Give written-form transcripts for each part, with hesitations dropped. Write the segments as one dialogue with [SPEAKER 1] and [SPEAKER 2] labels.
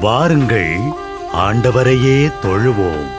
[SPEAKER 1] வாருங்கள், ஆண்டவரையே தொழுவோம்.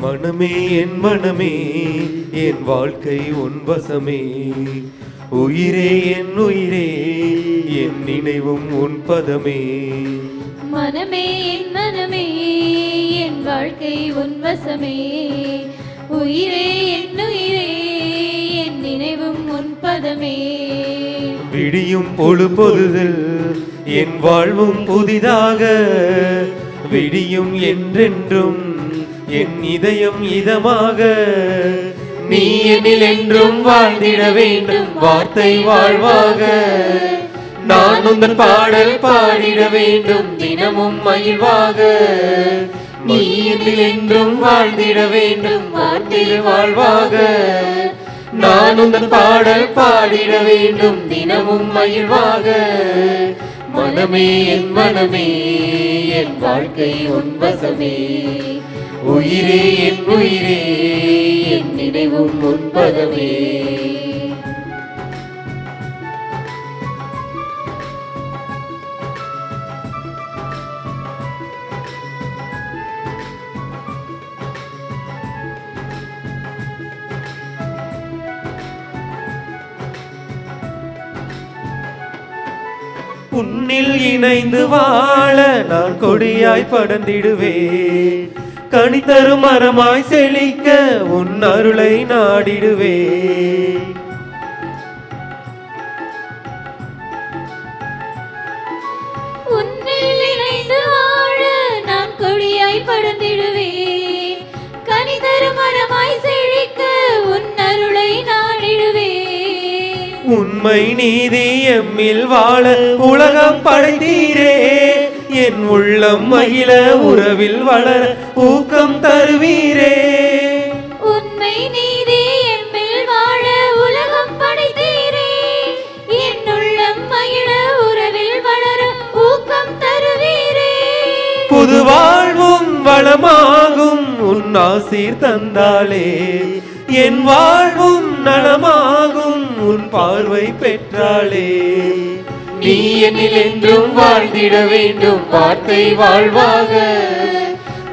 [SPEAKER 2] மனமே என் மனமே, என் வாழ்க்கை உன் வசமே. உயிரே என் உயிரே, என் நினைவும் உன் பதமே.
[SPEAKER 3] மனமே என் மனமே, என் வாழ்க்கை உன் வசமே. உயிரே என் உயிரே, என் நினைவும் உன் பதமே.
[SPEAKER 2] விடியும் பொழுதில் என் வாழ்வும் புதிதாக, விடியும் என்றென்றும் என் இதயம் இதமாக. நீ என்னில் என்றும் வாழ்ந்திட வேண்டும், வார்த்தை வாழ்வாக. நான் உந்தன் பாடல் பாடிட வேண்டும், தினமும் மகிழ்வாக. நீ என்னில் என்றும் வாழ்ந்திட வேண்டும், வார்த்தை வாழ்வாக. நான் உந்தன் பாடல் பாடிட வேண்டும், தினமும் மகிழ்வாக. மனமே என் மனமே, என் வாழ்க்கை உன் வசமே. உயிரே என் உயிரே, என் நினைவும் உன் பதமே. உன்னில் இணைந்து வாழ நான் கொடியாய் படர்ந்திடுவேன். கனி தரும் மரமாய் செழிக்க உன் அருளை நாடிடுவேன்.
[SPEAKER 3] உன்னில் இணைந்து வாழ நான் கொடியாய் படர்ந்திடுவேன். கனி தரும் மரமாய் செழிக்க உன் அருளை நாடிடுவேன்.
[SPEAKER 2] உண்மை நீதி எம்மில் வாழ உலகம் படைத்தீரே. என் உள்ளம் மகிழ உறவில் வளர ஊக்கம் தருவீரே.
[SPEAKER 3] உண்மை நீதி எம்மில் வாழ உலகம் படைத்தீரே. என் உள்ளம் மகிழ உறவில் வளர ஊக்கம் தருவீரே.
[SPEAKER 2] புது வாழ்வும் வளமாகும் உன் ஆசீர் தந்தாலே. என் வாழ்வும் நலமாகும் உன் பார்வை பெற்றாளே. நீ என்னில் என்றும் வாழ்ந்திட வேண்டும், வார்த்தை வாழ்வாக.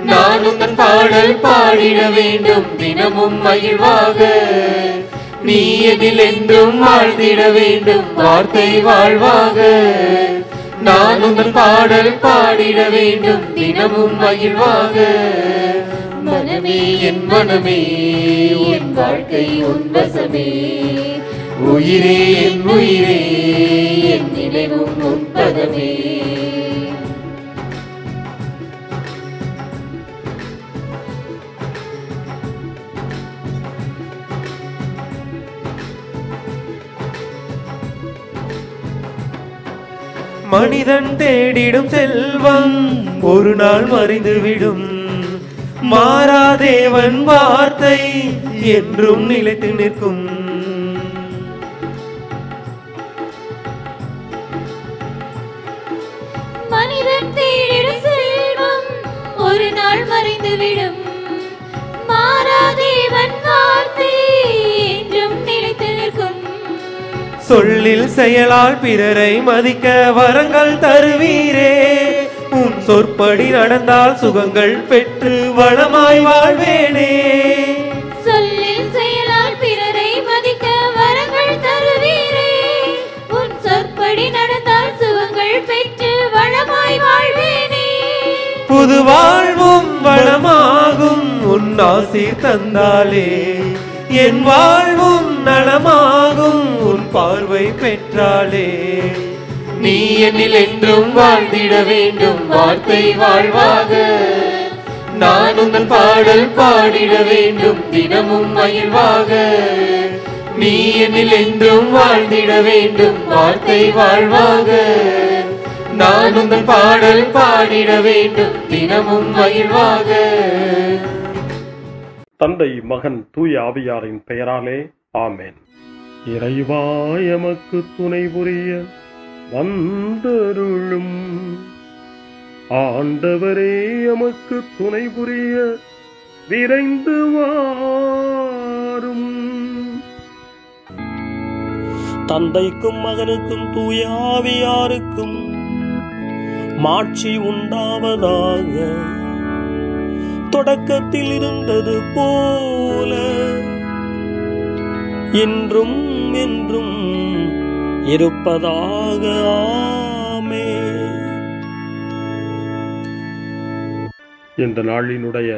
[SPEAKER 2] நான் உந்தன் பாடல் பாடிட வேண்டும், தினமும் மகிழ்வாக. நீ என்னில் என்றும் வாழ்ந்திட வேண்டும், வார்த்தை வாழ்வாக. நான் உந்தன் பாடல் பாடிட வேண்டும், தினமும் மகிழ்வாக. மனமே என் மனமே என் வாழ்க்கை உன் வசமே, உயிரே என் உயிரே என் நினைவும் உன் பதமே. மனிதன் தேடிடும் செல்வம் ஒரு நாள் மறைந்துவிடும், மாறாதேவன் வார்த்தை என்றும் நிலைத்து நிற்கும்.
[SPEAKER 3] மனிதன் தேடிடும் செல்வம் ஒரு நாள் மறைந்துவிடும், மாறாதேவன் வார்த்தை என்றும் நிலைத்து நிற்கும்.
[SPEAKER 2] சொல்லில் செயலால் பிறரை மதிக்க வரங்கள் தருவீரே, உன் சொற்படி நடந்தால் சுகங்கள் பெற்று வளமாய் வாழ்வேனே.
[SPEAKER 3] சொல்லில் செயலால் பிறரை மதிக்க வரங்கள் தருவீரே, உன் சொற்படி நடந்தால் சுகங்கள் பெற்று வளமாய் வாழ்வேனே.
[SPEAKER 2] புது வாழ்வும் வளமாகும் உன் ஆசீர் தந்தாலே, என் வாழ்வும் நலமாகும் உன் பார்வை பெற்றாலே. நீ என்னில் என்றும் வாழ்ந்திட வேண்டும் வார்த்தை வாழ்வாக, நான் உங்கள் பாடல் பாடிட வேண்டும் தினமும் மகிழ்வாக. நீ என்னில் என்றும் வாழ்ந்திட வேண்டும் வார்த்தை வாழ்வாக, நான் உங்கள் பாடல் பாடிட வேண்டும் தினமும் மகிழ்வாக.
[SPEAKER 4] தந்தை மகன் தூய ஆவியாரின் பெயராலே ஆமென். இறைவா எமக்கு துணை புரிய வந்தருளும், ஆண்டவரே எமக்கு துணை புரிய விரைந்து வாரும்.
[SPEAKER 5] தந்தைக்கும் மகனுக்கும் தூய ஆவியாருக்கும் மாட்சி உண்டாவதாக, தொடக்கத்தில் இருந்தது போல இன்றும் என்றும் இருப்பதாக. ஆமென்.
[SPEAKER 4] இந்த நாளினுடைய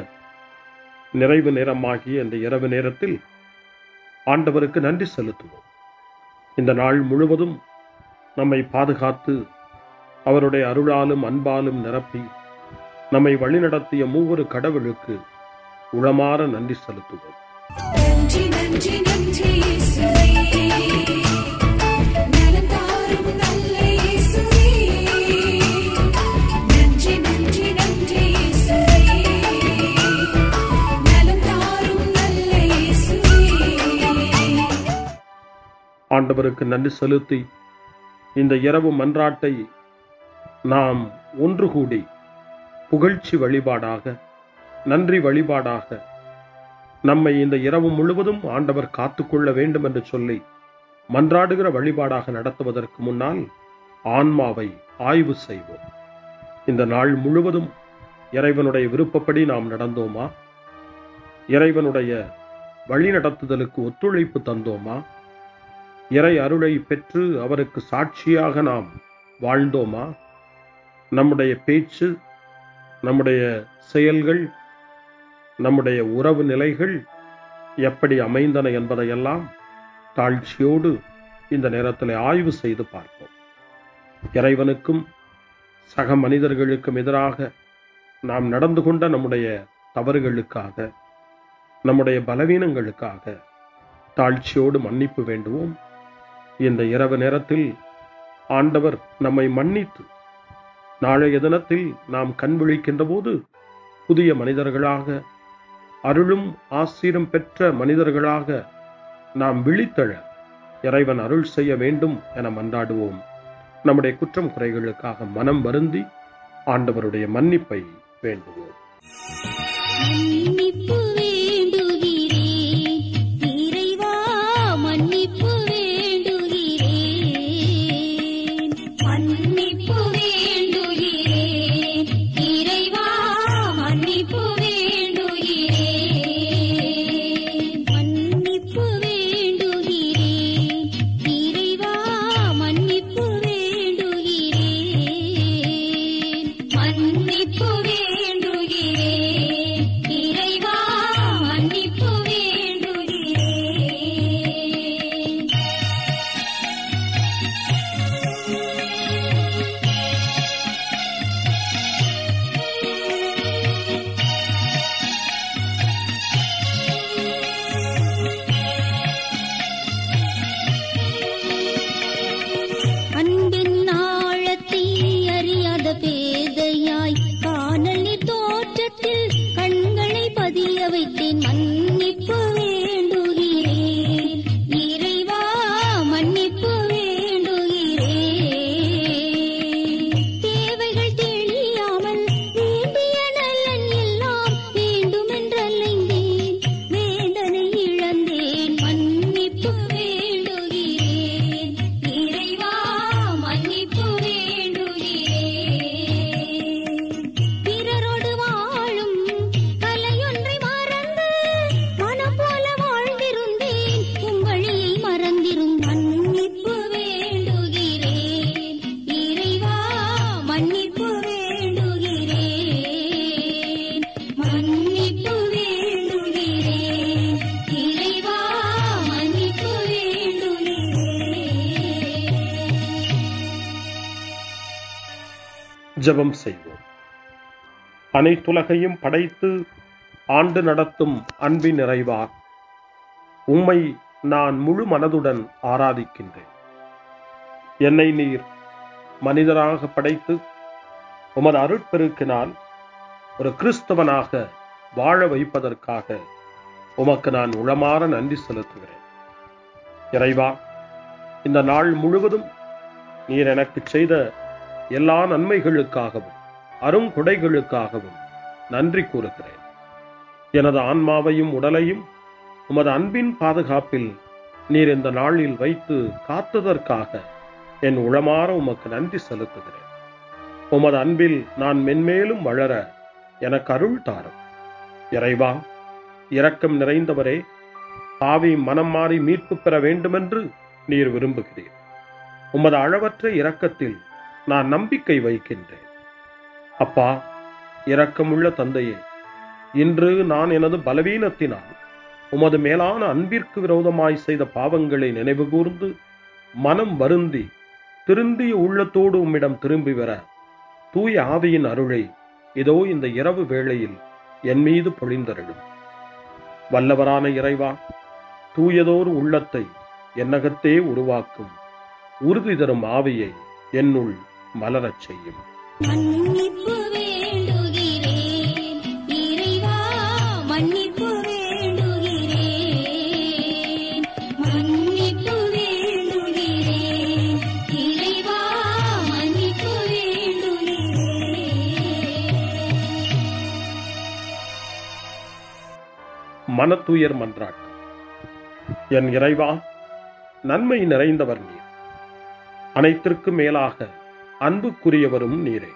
[SPEAKER 4] நிறைவு நேரமாகிய இந்த இரவு நேரத்தில் ஆண்டவருக்கு நன்றி செலுத்துவோம். இந்த நாள் முழுவதும் நம்மை பாதுகாத்து அவருடைய அருளாலும் அன்பாலும் நிரப்பி நம்மை வழிநடத்திய மூவரு கடவுளுக்கு உளமாற நன்றி செலுத்துவோம்.
[SPEAKER 6] நன்றி நன்றி நன்றி இயேசுவே, நலம் தாரும் நல்ல இயேசுவே. நன்றி நன்றி நன்றி இயேசுவே, நலம் தாரும் நல்ல இயேசுவே.
[SPEAKER 4] ஆண்டவருக்கு நன்றி செலுத்தி இந்த இரவு மன்றாட்டை நாம் ஒன்று கூடி புகழ்ச்சி வழிபாடாக, நன்றி வழிபாடாக நம்மை இந்த இரவு முழுவதும் ஆண்டவர் காத்துக்கொள்ள வேண்டும் என்று சொல்லி மன்றாடுகிற வழிபாடாக நடத்துவதற்கு முன்னால் ஆன்மாவை ஆய்வு செய்வோம். இந்த நாள் முழுவதும் இறைவனுடைய விருப்பப்படி நாம் நடந்தோமா? இறைவனுடைய வழி நடத்துதலுக்கு ஒத்துழைப்பு தந்தோமா? இறை அருளை பெற்று அவருக்கு சாட்சியாக நாம் வாழ்ந்தோமா? நம்முடைய பேச்சு, நம்முடைய செயல்கள், நம்முடைய உறவு நிலைகள் எப்படி அமைந்தன என்பதையெல்லாம் தாழ்ச்சியோடு இந்த நேரத்தில் ஆய்வு செய்து பார்ப்போம். இறைவனுக்கும் சக மனிதர்களுக்கும் எதிராக நாம் நடந்து கொண்ட நம்முடைய தவறுகளுக்காக, நம்முடைய பலவீனங்களுக்காக தாழ்ச்சியோடு மன்னிப்பு வேண்டுவோம். இந்த இரவு நேரத்தில் ஆண்டவர் நம்மை மன்னித்து நாளைய தினத்தில் நாம் கண் விழிக்கின்ற போது புதிய மனிதர்களாக, அருளும் ஆசீரும் பெற்ற மனிதர்களாக நாம் விழித்தெழ இறைவன் அருள் செய்ய வேண்டும் என மன்றாடுவோம். நம்முடைய குற்றம் குறைகளுக்காக மனம் வருந்தி ஆண்டவருடைய மன்னிப்பை வேண்டுவோம்.
[SPEAKER 3] மன்னிப்பு வேண்டுகிறேன் இறைவா, மன்னிப்பு வேண்டுகிறேன். மன்னிப்பு வேண்டுகிறேன் இறைவா, மன்னிப்பு வேண்டுகிறேன். மன்னிப்பு வேண்டுகிறேன் இறைவா, மன்னிப்பு வேண்டுகிறேன். மன்னிப்பு வேண்டுகிறேன் இறைவா, மன்னிப்பு வேண்டுகிறேன் இறைவா மன்னிப்பு வேண்டுகிறேன் தேவைகள் தெரியாமல் வேண்டிய நலன் எல்லாம் வேண்டுமென்றலைந்தேன் வேதனை இழந்தேன் மன்னிப்பு வேண்டுகிறேன் இறைவா மன்னிப்பு வேண்டுகிறேன் பிறரோடு வாழும் கலையொன்றை மறந்து மனம் போல வாழ்ந்திருந்தேன் உம் வழியை மறந்திரும் மன்னிப்பு வேண்டுகிறேன் இறைவா மன்னிப்பு வேண்டுகிறேன் மன்னிப்பு வேண்டுகிறேன் இறைவா மன்னிப்பு வேண்டுகிறேன்.
[SPEAKER 4] ஜெபம் செய்வோம். அனைத்துலகையும் படைத்து ஆண்டு நடத்தும் அன்பின் நிறைவா, உம்மை நான் முழு மனதுடன் ஆராதிக்கின்றேன். என்னை நீர் மனிதராக படைத்து உமது அருட்பெருக்கினால் ஒரு கிறிஸ்தவனாக வாழ வைப்பதற்காக உமக்கு நான் உளமாற நன்றி செலுத்துகிறேன். இறைவா, இந்த நாள் முழுவதும் நீர் எனக்கு செய்த எல்லா நன்மைகளுக்காகவும் அருங்கொடைகளுக்காகவும் நன்றி கூறுகிறேன். எனது ஆன்மாவையும் உடலையும் உமது அன்பின் பாதுகாப்பில் நீர் இந்த நாளில் வைத்து காத்ததற்காக என் உளமாற உமக்கு நன்றி செலுத்துகிறேன். உமது அன்பில் நான் மென்மேலும் வளர எனக்கு அருள் தாரும். இறைவா, இரக்கம் நிறைந்தவரே, பாவி மனம் மாறி மீட்பு பெற வேண்டுமென்று நீர் விரும்புகிறீர். உமது அளவற்ற இரக்கத்தில் நான் நம்பிக்கை வைக்கின்றேன். அப்பா, இரக்கமுள்ள தந்தையே, இன்று நான் எனது பலவீனத்தினால் உமது மேலான அன்பிற்கு விரோதமாய் செய்த பாவங்களை நினைவு கூர்ந்து மனம் வருந்தி திருந்திய உள்ளத்தோடு உம்மிடம் திரும்பி வர தூய ஆவியின் அருளை இதோ இந்த இரவு வேளையில் என் மீது பொழிந்தருளும். வல்லவரான இறைவா, தூயதோர் உள்ளத்தை என்னகத்தே உருவாக்கும் உறுதி தரும் ஆவியை என்னுள் மலரச் செய்யும்.
[SPEAKER 3] மன்னிப்பு வேண்டுகிறேன் இறைவா மன்னிப்பு வேண்டுகிறேன் மன்னிப்பு வேண்டுகிறேன் இறைவா மன்னிப்பு வேண்டுகிறேன்.
[SPEAKER 4] மனத்துயர் மன்றாட்டு. என் இறைவா, நன்மை நிறைந்தவர் நீர், அனைத்திற்கும் மேலாக அன்புக்குரியவரும் நீரே.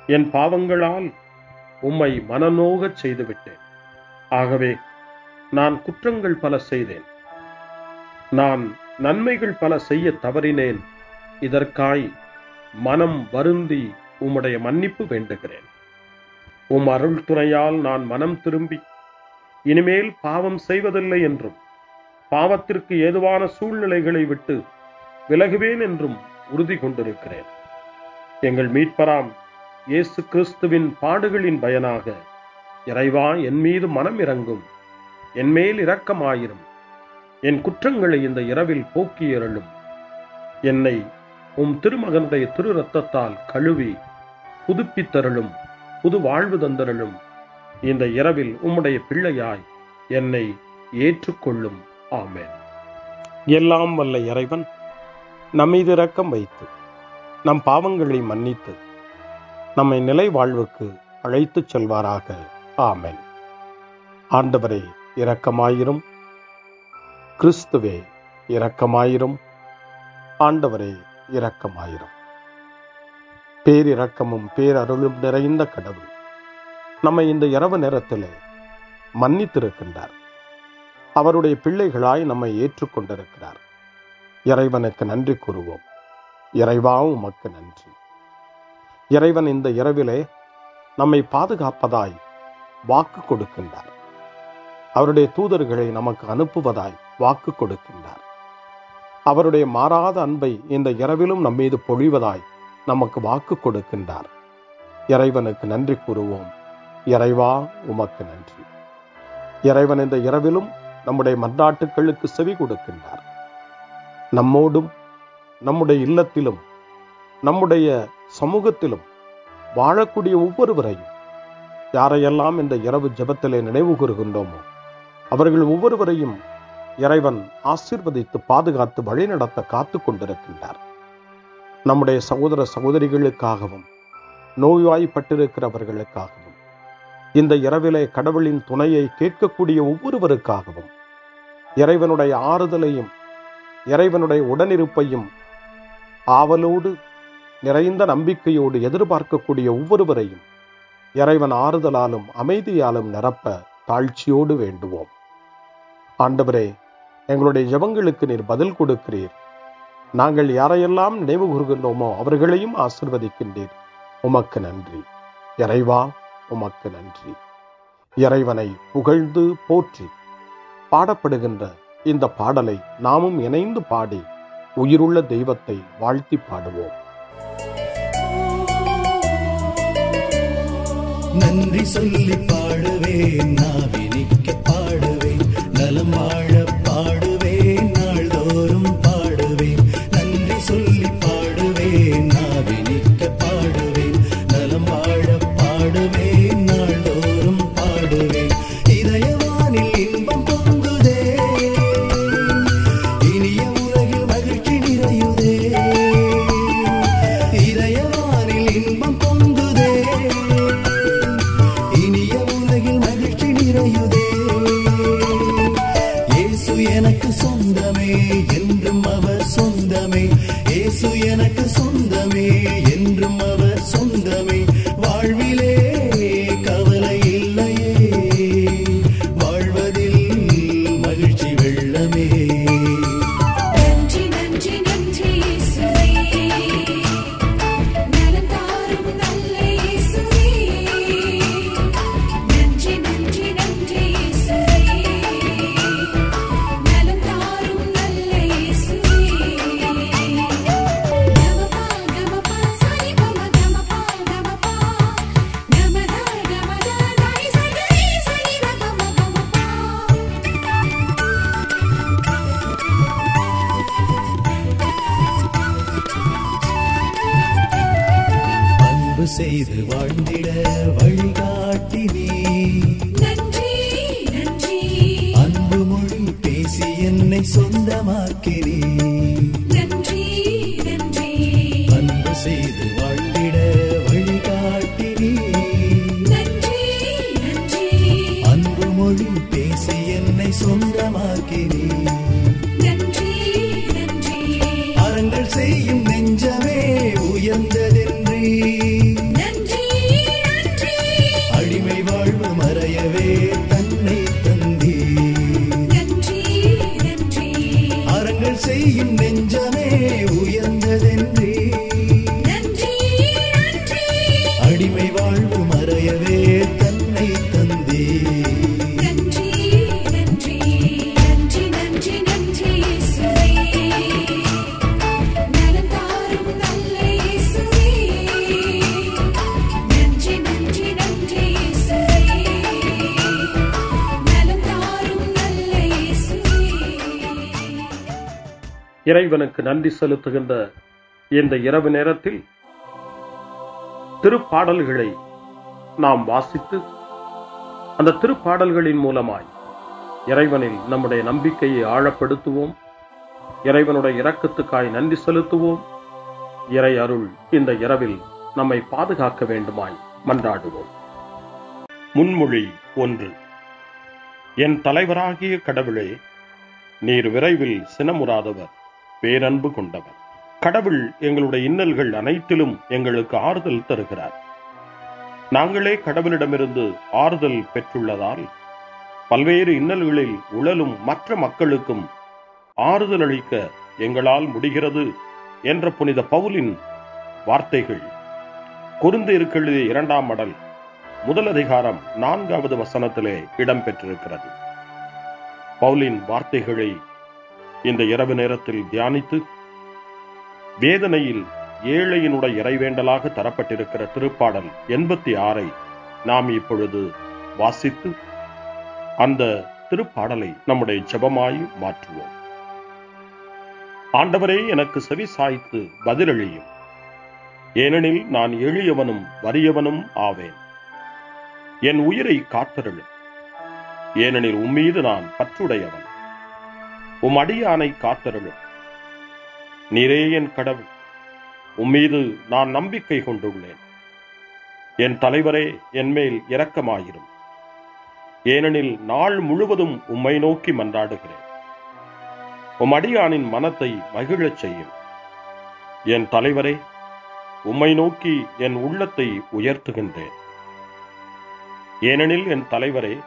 [SPEAKER 4] என் பாவங்களால் உம்மை மனநோகச் செய்துவிட்டேன். ஆகவே நான் குற்றங்கள் பல செய்தேன். நான் நன்மைகள் பல செய்ய தவறினேன். இதற்காய் மனம் வருந்தி உம்முடைய மன்னிப்பு வேண்டுகிறேன். உம் அருள் துணையால் நான் மனம் திரும்பி இனிமேல் பாவம் செய்வதில்லை என்றும் பாவத்திற்கு ஏதுவான சூழ்நிலைகளை விட்டு விலகுவேன் என்றும் உறுதி கொண்டிருக்கிறேன். எங்கள் மீட்பராம் இயேசு கிறிஸ்துவின் பாடுகளின் பயனாக இறைவா, என் மீது மனம் இறங்கும், என் மேல் இரக்கமாயிரும். என் குற்றங்களை இந்த இரவில் போக்கியருளும். என்னை உம் திருமகனுடைய திரு இரத்தத்தால் கழுவி புதுப்பித்தருளும், புது வாழ்வு தந்தருளும். இந்த இரவில் உம்முடைய பிள்ளையாய் என்னை ஏற்றுக்கொள்ளும். ஆமென். எல்லாம் வல்ல இறைவன் நம்மீது இரக்கம் வைத்து நம் பாவங்களை மன்னித்து நம்மை நிலை வாழ்வுக்கு அழைத்துச் செல்வாராக. ஆமென். ஆண்டவரே இரக்கமாயிரும். கிறிஸ்துவே இரக்கமாயிரும். ஆண்டவரே இரக்கமாயிரும். பேரிரக்கமும் பேரருளும் நிறைந்த கடவுள் நம்மை இந்த இரவு நேரத்திலே மன்னித்திருக்கின்றார். அவருடைய பிள்ளைகளாய் நம்மை ஏற்றுக்கொண்டிருக்கிறார். இறைவனுக்கு நன்றி கூறுவோம். இறைவா, உமக்கு நன்றி. இறைவன் இந்த இரவிலே நம்மை பாதுகாப்பதாய் வாக்கு கொடுக்கின்றார். அவருடைய தூதர்களை நமக்கு அனுப்புவதாய் வாக்கு கொடுக்கின்றார். அவருடைய மாறாத அன்பை இந்த இரவிலும் நம்மீது பொழிவதாய் நமக்கு வாக்கு கொடுக்கின்றார். இறைவனுக்கு நன்றி கூறுவோம். இறைவா, உமக்கு நன்றி. இறைவன் இந்த இரவிலும் நம்முடைய மன்றாட்டுக்களுக்கு செவி கொடுக்கின்றார். நம்மோடும் நம்முடைய இல்லத்திலும் நம்முடைய சமூகத்திலும் வாழக்கூடிய ஒவ்வொருவரையும், யாரையெல்லாம் இந்த இரவு ஜெபத்திலே நினைவு கூறுகின்றோமோ அவர்கள் ஒவ்வொருவரையும் இறைவன் ஆசீர்வதித்து பாதுகாத்து வழிநடத்த காத்து கொண்டிருக்கின்றார். நம்முடைய சகோதர சகோதரிகளுக்காகவும் நோய்வாய்ப்பட்டிருக்கிறவர்களுக்காகவும் இந்த இரவிலே கடவுளின் துணையை கேட்கக்கூடிய ஒவ்வொருவருக்காகவும் இறைவனுடைய ஆறுதலையும் இறைவனுடைய உடனிருப்பையும் ஆவலோடு நிறைந்த நம்பிக்கையோடு எதிர்பார்க்கக்கூடிய ஒவ்வொருவரையும் இறைவன் ஆறுதலாலும் அமைதியாலும் நிரப்ப தாழ்ச்சியோடு வேண்டுவோம். ஆண்டவரே, எங்களுடைய ஜெபங்களுக்கு நீர் பதில் கொடுக்கிறீர். நாங்கள் யாரையெல்லாம் நினைவு கூர்கின்றோமோ அவர்களையும் ஆசீர்வதிக்கின்றீர். உமக்கு நன்றி இறைவா, உமக்கு நன்றி. இறைவனை புகழ்ந்து போற்றி பாடப்படுகின்ற இந்த பாடலை நாமும் இணைந்து பாடி உயிருள்ள தெய்வத்தை வாழ்த்தி பாடுவோம்.
[SPEAKER 7] நன்றி சொல்லி பாடுவேன், நாவினிக்க பாடுவேன், நலம் வாழ பாடுவேன், நாள்தோறும் பாடுவேன். நன்றி சொல்லி பாடுவேன், நாவினிக்க பாடுவேன், நலம் வாழ பாடுவேன், நாள்தோறும் பாடுவேன். இதயவானில் இன்பம் பொங்குதே, இனிய உலகில் மகிழ்ச்சி நிறையுதே. இதயவானில் இன்பம் பொங்குதே, இனிய உலகில் மகிழ்ச்சி நிறையுதே. இயேசு எனக்கு சொந்தமே, என்றும் அவர் சொந்தமே. இயேசு எனக்கு சொந்தமே, என்றும் அவர் சொந்தமே. வாழ்விலே கவலை இல்லையே, வாழ்வதில் மகிழ்ச்சி வெள்ளமே.
[SPEAKER 6] நன்றி நன்றி நன்றி இயேசுவே, நலம் தாரும் நல்ல இயேசுவே. நன்றி நன்றி நன்றி இயேசுவே, நலம் தாரும் நல்ல இயேசுவே. கமபா கமபா சரி கம கமபா கமபா கமதா கமதா தாய் சரி சரி கம கமபா.
[SPEAKER 7] அன்பு செய்து வாழ்ந்திட வழிகாட்டி நீ,
[SPEAKER 6] நன்றி நன்றி
[SPEAKER 7] அன்பு மொழி பேசி என்னை சொந்தமாக்கி நீ.
[SPEAKER 6] நன்றி நன்றி
[SPEAKER 7] அன்பு செய்து வாழ்ந்திட வழிகாட்டி நீ,
[SPEAKER 6] நன்றி நன்றி
[SPEAKER 7] அன்பு மொழி பேசி என்னை சொந்தமாக்கி நீ.
[SPEAKER 6] நன்றி நன்றி
[SPEAKER 7] அறங்கள் செய்யும் நெஞ்சமே உயர்ந்ததென்றி,
[SPEAKER 6] நன்றி நன்றி
[SPEAKER 7] அடிமை வாழ்வு மறையவே தன்னை தந்தி.
[SPEAKER 6] நன்றி நன்றி
[SPEAKER 7] அறங்கள் செய்யும் நெஞ்சமே உயர்ந்ததென்றி,
[SPEAKER 6] நன்றி நன்றி
[SPEAKER 7] அடிமை வாழ்வு மறையவே தன்னை தந்தி.
[SPEAKER 6] நன்றி நன்றி நன்றி நன்றி நன்றி இயேசுவே, நலம் தாரும் நல்ல இயேசுவே. நன்றி நன்றி நன்றி இயேசுவே, நலம் தாரும் நல்ல இயேசுவே.
[SPEAKER 4] இறைவனுக்கு நன்றி செலுத்துகின்ற இந்த இரவு நேரத்தில் திருப்பாடல்களை நாம் வாசித்து அந்த திருப்பாடல்களின் மூலமாய் இறைவனில் நம்முடைய நம்பிக்கையை ஆழப்படுத்துவோம். இறைவனுடைய இரக்கத்துக்காய் நன்றி செலுத்துவோம். இறை அருள் இந்த இரவில் நம்மை பாதுகாக்க வேண்டுமாய் மன்றாடுவோம். முன்மொழி 1. என் தலைவராகிய கடவுளே, நீர் விரைவில் சினமுறாதவர், பேரன்பு கொண்டவர். கடவுள் எங்களுடைய இன்னல்கள் அனைத்திலும் எங்களுக்கு ஆறுதல் தருகிறார். நாங்களே கடவுளிடமிருந்து ஆறுதல் பெற்றுள்ளதால் பல்வேறு இன்னல்களில் உழலும் மற்ற மக்களுக்கும் ஆறுதல் அளிக்க எங்களால் முடிகிறது என்ற புனித பவுலின் வார்த்தைகள் கொரிந்தியருக்கு எழுதிய 2ஆம் மடல் 1 அதிகாரம் 4வது வசனத்திலே இடம்பெற்றிருக்கிறது. பவுலின் வார்த்தைகளை இந்த இரவு நேரத்தில் தியானித்து வேதனையில் ஏழையினுடைய இறைவேண்டலாக தரப்பட்டிருக்கிற திருப்பாடல் 86 நாம் இப்பொழுது வாசித்து அந்த திருப்பாடலை நம்முடைய ஜெபமாய் மாற்றுவோம். ஆண்டவரே, எனக்கு செவி சாய்த்து பதிலளியும், ஏனெனில் நான் எளியவனும் வறியவனும் ஆவேன். என் உயிரை காத்தருளும். ஏனெனில் உம்மீது நான் பற்றுடையவன். உம் அடியானை காத்தருளும். நீரே என் கடவுள், உம்மீது நான் நம்பிக்கை கொண்டுள்ளேன். என் தலைவரே, என்மேல் இரக்கமாயிரும். ஏனெனில் நாள் முழுவதும் உம்மை நோக்கி மன்றாடுகிறேன். உம் அடியானின் மனத்தை மகிழச் செய்யும். என் தலைவரே, உம்மை நோக்கி என் உள்ளத்தை உயர்த்துகின்றேன். ஏனெனில் என் தலைவரே,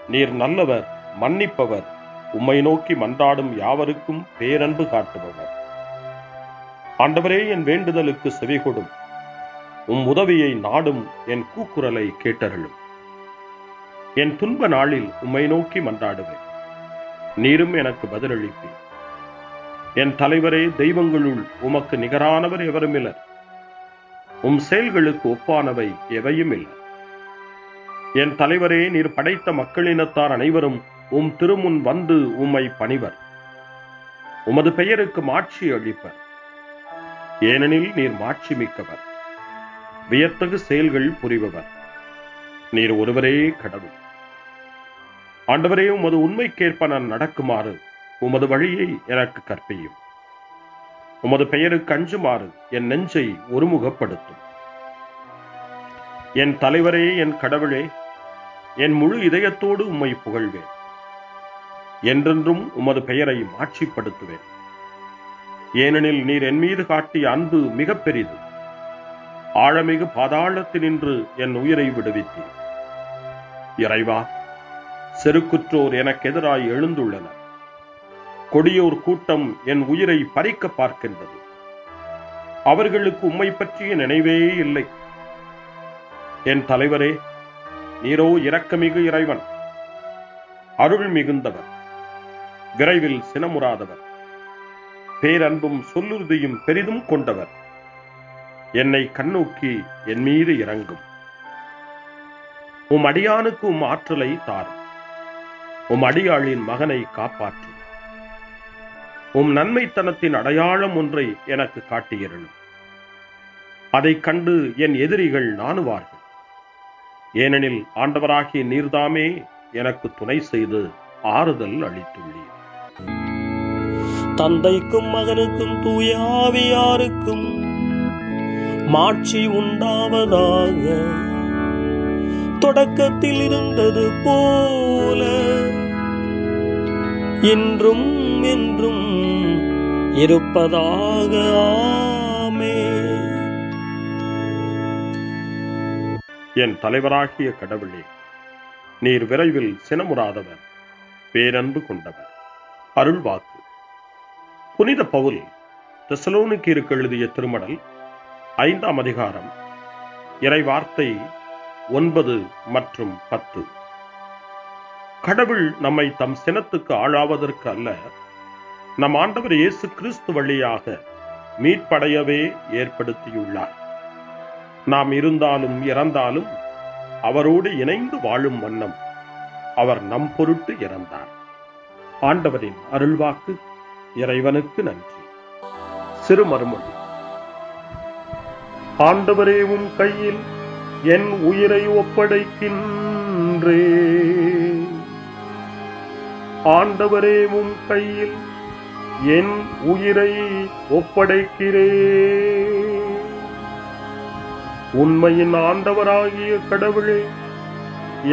[SPEAKER 4] நீர் நல்லவர், மன்னிப்பவர், உம்மை நோக்கி மன்றாடும் யாவருக்கும் பேரன்பு காட்டுபவர். ஆண்டவரே, என் வேண்டுதலுக்கு செவிகொடும். உம் உதவியை நாடும் என் கூக்குரலை கேட்டருளும். என் துன்ப நாளில் உம்மை நோக்கி மன்றாடுவேன். நீரும் எனக்கு பதிலளிப்பீர். என் தலைவரே, தெய்வங்களுள் உமக்கு நிகரானவர் எவருமில்லர். உம் செயல்களுக்கு ஒப்பானவை எவையும் இல்லை. என் தலைவரே, நீர் படைத்த மக்களினத்தார் அனைவரும் உம் திருமுன் வந்து உம்மை பணிவர். உமது பெயருக்கு மாட்சி அளிப்பர். ஏனெனில் நீர் மாட்சி மிக்கவர், வியத்தகு செயல்கள் புரிபவர். நீர் ஒருவரே கடவுள். ஆண்டவரே, உமது உண்மைக்கேற்ப நான் நடக்குமாறு உமது வழியை எனக்கு கற்பியும். உமது பெயருக்கு அஞ்சுமாறு என் நெஞ்சை ஒருமுகப்படுத்தும். என் தலைவரே, என் கடவுளே, என் முழு இதயத்தோடு உம்மை புகழ்வேன். என்றென்றும் உமது பெயரை மாட்சிப்படுத்துவேன். ஏனெனில் நீர் என் மீது காட்டிய அன்பு மிக பெரிது. ஆழமிகு பாதாளத்தினின்று என் உயிரை விடுவித்தீர். இறைவா, செருக்குற்றோர் எனக்கு எதிராய் எழுந்துள்ளனர். கொடியோர் கூட்டம் என் உயிரை பறிக்க பார்க்கின்றது. அவர்களுக்கு உம்மை பற்றிய நினைவே இல்லை. என் தலைவரே, நீரோ இரக்கமிகு இறைவன், அருள் மிகுந்தவர், விரைவில் சினமுறாதவர், பேரன்பும் சொல்லுறுதியும் பெரிதும் கொண்டவர். என்னை கண்ணோக்கி என் மீது இறங்கும். உம் அடியானுக்கு உம் ஆற்றலை தாரும். உம் அடியாளின் மகனை காப்பாற்றும். உம் நன்மைத்தனத்தின் அடையாளம் ஒன்றை எனக்கு காட்டியருளும். அதைக் கண்டு என் எதிரிகள் நாணுவார்கள். ஏனெனில் ஆண்டவராகிய நீர்தாமே எனக்கு துணை செய்து ஆறுதல் அளித்துள்ளீர்.
[SPEAKER 5] தந்தைக்கும் மகனுக்கும் தூய ஆவியாருக்கும் மாட்சி உண்டாவதாக. தொடக்கத்தில் இருந்தது போல இன்றும் என்றும் இருப்பதாக. ஆமென்.
[SPEAKER 4] என் தலைவராகிய கடவுளே, நீர் விரைவில் சினமுறாதவர், பேரன்பு கொண்டவர். அருள்வாக்கு. புனித பவுல் தெசலோனிக்கேயருக்கு எழுதிய திருமடல் 5ஆம் அதிகாரம் இறைவார்த்தை 9 மற்றும் 10. கடவுள் நம்மை தம் சினத்துக்கு ஆளாவதற்கு அல்ல, நம் ஆண்டவர் இயேசு கிறிஸ்து வழியாக மீட்படையவே ஏற்படுத்தியுள்ளார். நாம் இருந்தாலும் இறந்தாலும் அவரோடு இணைந்து வாழும் வண்ணம் அவர் நம் பொருட்டு இறந்தார். ஆண்டவரின் அருள்வாக்கு. இறைவனுக்கு நன்றி. சிறுமறுமொழி. ஆண்டவரே, உம் கையில் என் உயிரை ஒப்படைக்கின்றேன். ஆண்டவரே, உம் கையில் என் உயிரை ஒப்படைக்கிறேன். உண்மையின் ஆண்டவராகிய கடவுளே,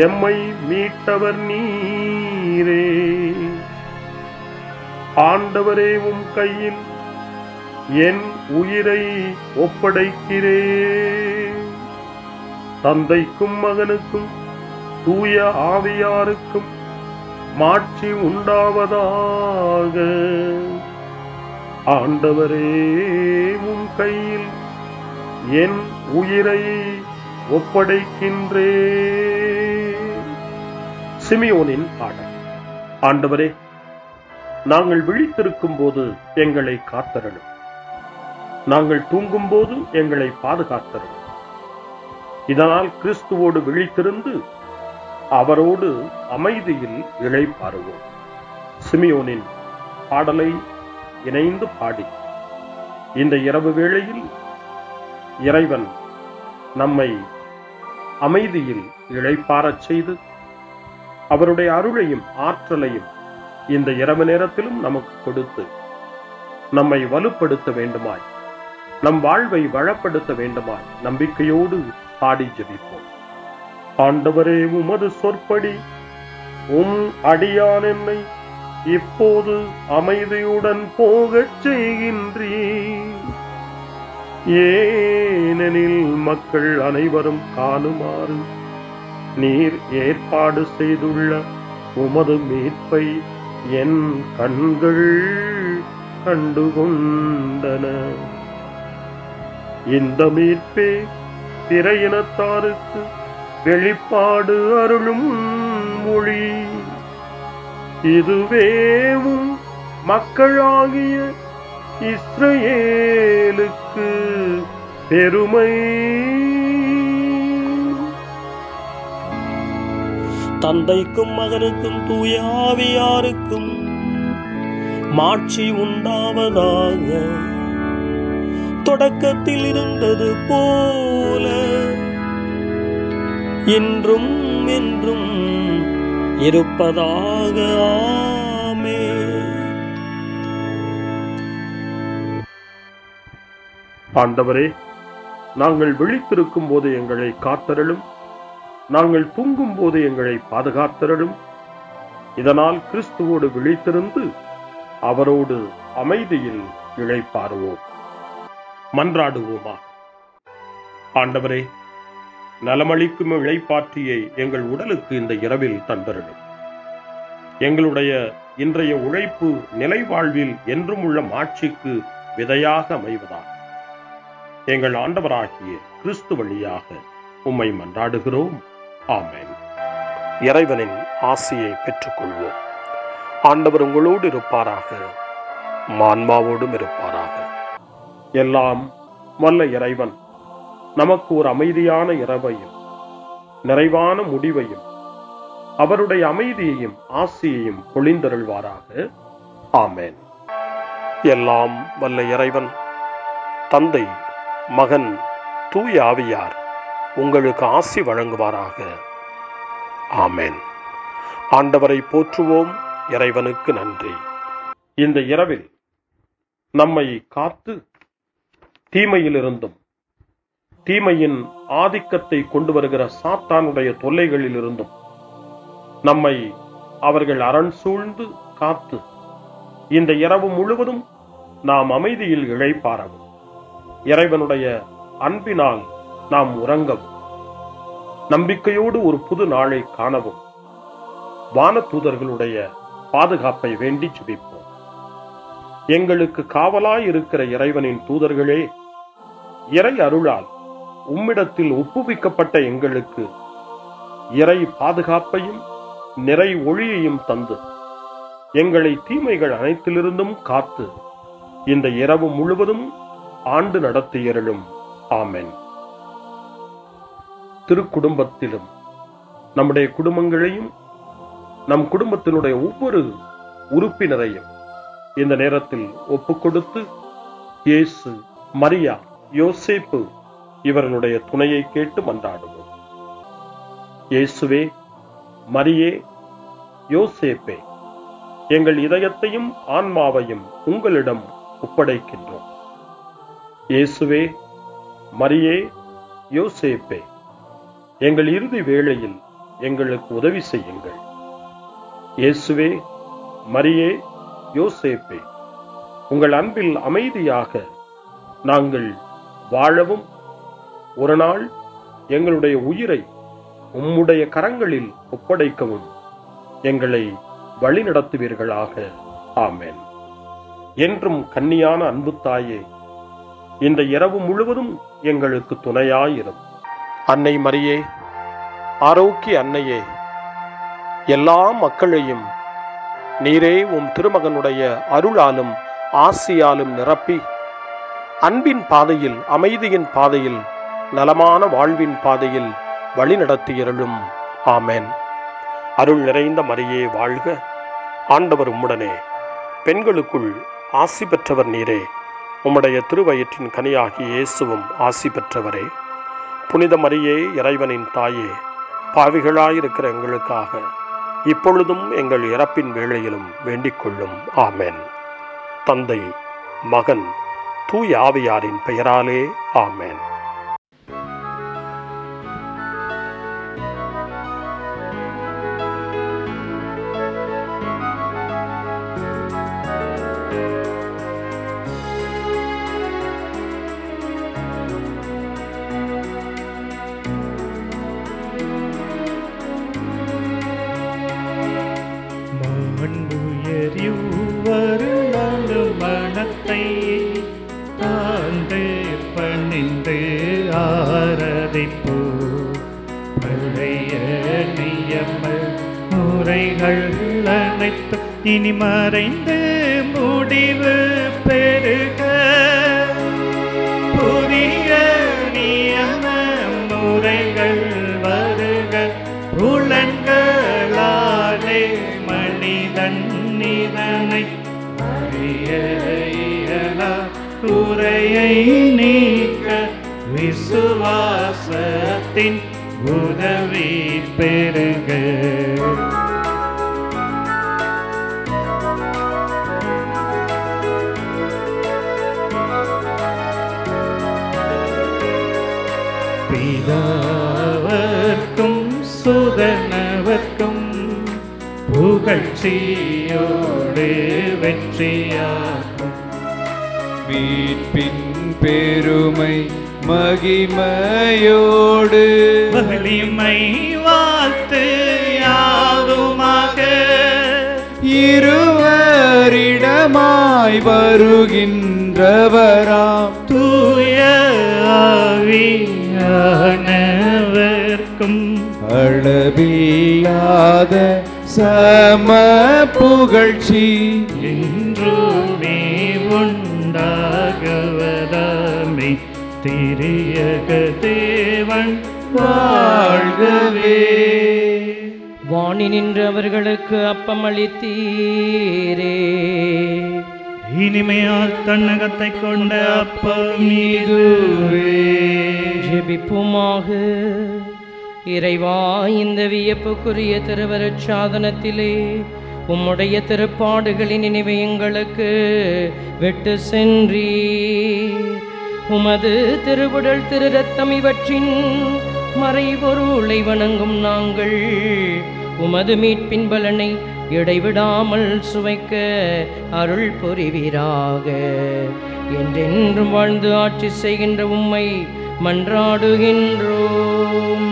[SPEAKER 4] எம்மை மீட்டவர் நீரே. ஆண்டவரே, உம் கையில் என் உயிரை ஒப்படைக்கிறேன். தந்தைக்கும் மகனுக்கும் தூய ஆவியாருக்கும் மாட்சி உண்டாவதாக. ஆண்டவரே, உம் கையில் என் உயிரை ஒப்படைக்கின்றேன். சிமியோனின் பாடல். ஆண்டவரே, நாங்கள் விழித்திருக்கும் போது எங்களை காத்தருளும். நாங்கள் தூங்கும் போது எங்களை பாதுகாத்தருளும். இதனால் கிறிஸ்துவோடு விழித்திருந்து அவரோடு அமைதியில் இளைப்பாறுவோம். சிமியோனின் பாடலை இணைந்து பாடி இந்த இரவு வேளையில் இறைவன் நம்மை அமைதியில் இளைப்பாறச் செய்து அவருடைய அருளையும் ஆற்றலையும் இந்த இரவு நேரத்திலும் நமக்கு கொடுத்து நம்மை வலுப்படுத்த வேண்டுமாய், நம் வாழ்வை வளப்படுத்த வேண்டுமாய் நம்பிக்கையோடு பாடி ஜெபிப்போம். ஆண்டவரே, உமது சொற்படி உம் அடியான் என்னை இப்போது அமைதியுடன் போகச் செய்கின்றீர். ஏனெனில் மக்கள் அனைவரும் காணுமாறு நீர் ஏற்பாடு செய்துள்ள உமது மீட்பை என் கண்கள் கண்டுகொண்டன. இந்த மீட்பே பிற இனத்தாருக்கு வெளிப்பாடு அருளும் மொழி. இதுவேவும் மக்களாகிய இஸ்ரவேலுக்கு பெருமை.
[SPEAKER 5] தந்தைக்கும் மகனுக்கும் தூய ஆவியாருக்கும் மாட்சி உண்டாவதாக. தொடக்கத்தில் இருந்தது போல இன்றும் என்றும் இருப்பதாக. ஆமென்.
[SPEAKER 4] ஆண்டவரே, நாங்கள் விழித்திருக்கும் போது எங்களை காத்தருளும், நாங்கள் தூங்கும் போது எங்களை பாதுகாத்தருளும். இதனால் கிறிஸ்துவோடு விழித்திருந்து அவரோடு அமைதியில் இளைப்பாறுவோம். மன்றாடுவோமா. ஆண்டவரே, நலமளிக்கும் இளைப்பாற்றியை எங்கள் உடலுக்கு இந்த இரவில் தந்தருளும். எங்களுடைய இன்றைய உழைப்பு நிலை வாழ்வில் என்றும் உள்ள மாட்சிக்கு விதையாக அமைவதாக எங்கள் ஆண்டவராகிய கிறிஸ்து வழியாக உம்மை மன்றாடுகிறோம். ஆமென். இறைவனின் ஆசியை பெற்றுக்கொள்வோம். ஆண்டவர் உங்களோடு இருப்பாராக, ஆன்மாவோடும் இருப்பாராக. எல்லாம் வல்ல இறைவன் நமக்கு ஒரு அமைதியான இரவையும் நிறைவான முடிவையும் அவருடைய அமைதியையும் ஆசியையும் பொழிந்தருள்வாராக. ஆமென். எல்லாம் வல்ல இறைவன் தந்தை, மகன், தூய ஆவியார் உங்களுக்கு ஆசி வழங்குவாராக. ஆமென். ஆண்டவரை போற்றுவோம். இறைவனுக்கு நன்றி. இந்த இரவில் நம்மை காத்து தீமையிலிருந்தும் தீமையின் ஆதிக்கத்தை கொண்டு வருகிற சாத்தானுடைய தொல்லைகளில் இருந்தும் நம்மை அவர்கள் அரண் சூழ்ந்து காத்து இந்த இரவு முழுவதும் நாம் அமைதியில் இளைப்பாறவும், இறைவனுடைய அன்பினால் நாம் உறங்கவும், நம்பிக்கையோடு ஒரு புது நாளை காணவும் வானதூதர்களுடைய பாதுகாப்பை வேண்டி ஜெபிப்போம். எங்களுக்கு காவலாய் இருக்கிற இறைவனின் தூதர்களே, இறை அருளால் உம்மிடத்தில் ஒப்புவிக்கப்பட்ட எங்களுக்கு இறை பாதுகாப்பையும் நிறை ஒளியையும் தந்து எங்களை தீமைகள் அனைத்திலிருந்தும் காத்து இந்த இரவு முழுவதும் ஆண்டு நடத்தியருளும். ஆமென். திருக்குடும்பத்திலும் நம்முடைய குடும்பங்களையும் நம் குடும்பத்தினுடைய ஒவ்வொரு உறுப்பினரையும் இந்த நேரத்தில் ஒப்புக்கொடுத்து இயேசு, மரியா, யோசேப்பு இவர்களுடைய துணையை கேட்டு மன்றாடுவோம். இயேசுவே, மரியே, யோசேப்பே, எங்கள் இதயத்தையும் ஆன்மாவையும் உங்களிடம் ஒப்படைக்கின்றோம். இயேசுவே, மரியே, யோசேப்பே, எங்கள் இறுதி வேளையில் எங்களுக்கு உதவி செய்யுங்கள். இயேசுவே, மரியே, யோசேப்பே, உங்கள் அன்பில் அமைதியாக நாங்கள் வாழவும் ஒரு நாள் எங்களுடைய உயிரை உம்முடைய கரங்களில் ஒப்படைக்கவும் எங்களை வழிநடத்துவீர்களாக. ஆமென். என்றும் கன்னியான அன்பு தாயே, இந்த இரவு முழுவதும் எங்களுக்கு துணையாயிரும். அன்னை மரியே, ஆரோக்கிய அன்னையே, எல்லா மக்களையும் நீரே உம் திருமகனுடைய அருளாலும் ஆசியாலும் நிரப்பி அன்பின் பாதையில், அமைதியின் பாதையில், நலமான வாழ்வின் பாதையில் வழிநடத்தியருளும். ஆமென். அருள் நிறைந்த மரியே வாழ்க. ஆண்டவர் உம்முடனே, பெண்களுக்குள் ஆசி பெற்றவர் நீரே. உம்முடைய திருவயிற்றின் கனியாகிய இயேசுவும் ஆசி பெற்றவரே. புனித மரியே, இறைவனின் தாயே, பாவிகளாயிருக்கிற எங்களுக்காக இப்பொழுதும் எங்கள் இறப்பின் வேளையிலும் வேண்டிக் கொள்ளும். ஆமென். தந்தை, மகன், தூய ஆவியாரின் பெயராலே ஆமென்.
[SPEAKER 8] மனத்தை தாழ்ந்து பணிந்து ஆராதிப்போ பழைய நியம முறைகள் அனைத்து இனி மறைந்து முடிவு பெருக புதிய நியம முறைகள் வருக புலன்களாலே மனிதன் இதனை குறையை நீக்க விசுவாசத்தின் உதவி பெருக. பிதாவர்க்கும் சுதனவர்க்கும் புகழ்ச்சியோடு வெற்றியாகும்
[SPEAKER 9] மீட்பின் பெருமை மகிமையோடு
[SPEAKER 8] வலிமை வாழ்த்து யாவுமாக
[SPEAKER 9] இருவரிடமாய் வருகின்றவராம்
[SPEAKER 8] தூய ஆவியானவர்க்கும்
[SPEAKER 9] அளவில்லாத சம புகழ்ச்சி
[SPEAKER 8] என்றுமே உண்டாகவதாமே திரியக தேவன் வாழ்கவே.
[SPEAKER 10] வாணி நின்று அவர்களுக்கு அப்பம் அளித்தீரே,
[SPEAKER 8] இனிமையால் தன்னகத்தை கொண்ட அப்பம் இதுவே.
[SPEAKER 10] ஜெபிப்புமாக. இறைவா, இந்த வியப்புக்குரிய திருவருட் சாதனத்திலே உம்முடைய திருப்பாடுகளின் நினைவை எங்களுக்கு விட்டு சென்றீர். உமது திருவுடல் திரு ரத்தம் இவற்றின் மறைபொருளை வணங்கும் நாங்கள் உமது மீட்பின் பலனை இடைவிடாமல் சுவைக்க அருள் புரிவீராக. என்றென்றும் வாழ்ந்து ஆட்சி செய்கின்ற உம்மை மன்றாடுகின்றோம்.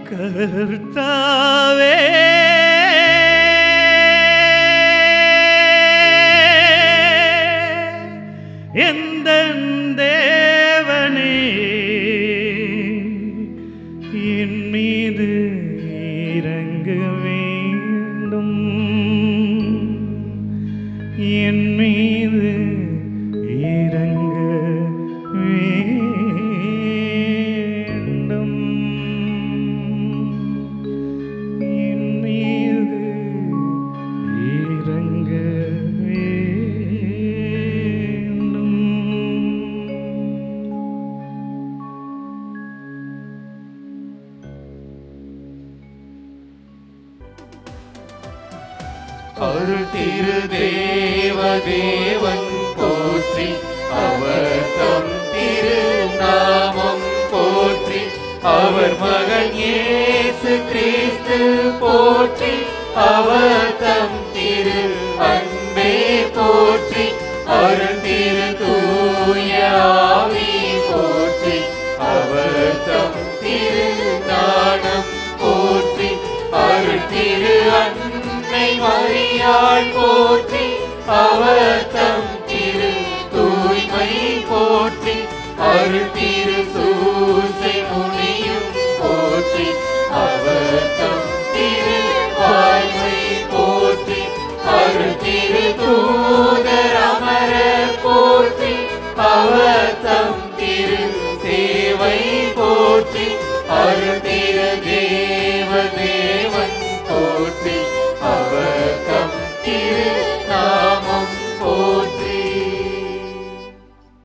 [SPEAKER 8] கர்த்தாவே, எந்தன் தேவனே, என் மீது இறங்க வேண்டும், என் மீது இறங்க வேண்டும், என் மீது இறங்க வேண்டும்.
[SPEAKER 2] அருள் திரு தேவன் போற்றி, அவர் தம் திரு நாமம் போற்றி, அவர் மகன் இயேசு கிறிஸ்து போற்றி, அவர் தம் திரு அன்பே போற்றி, அருள் திரு தூய ஆவி போற்றி, அவர் தம் திரு ஞானம் போற்றி, அருள் திரு அன்னை மரியாள் போற்றி, அவர் தம்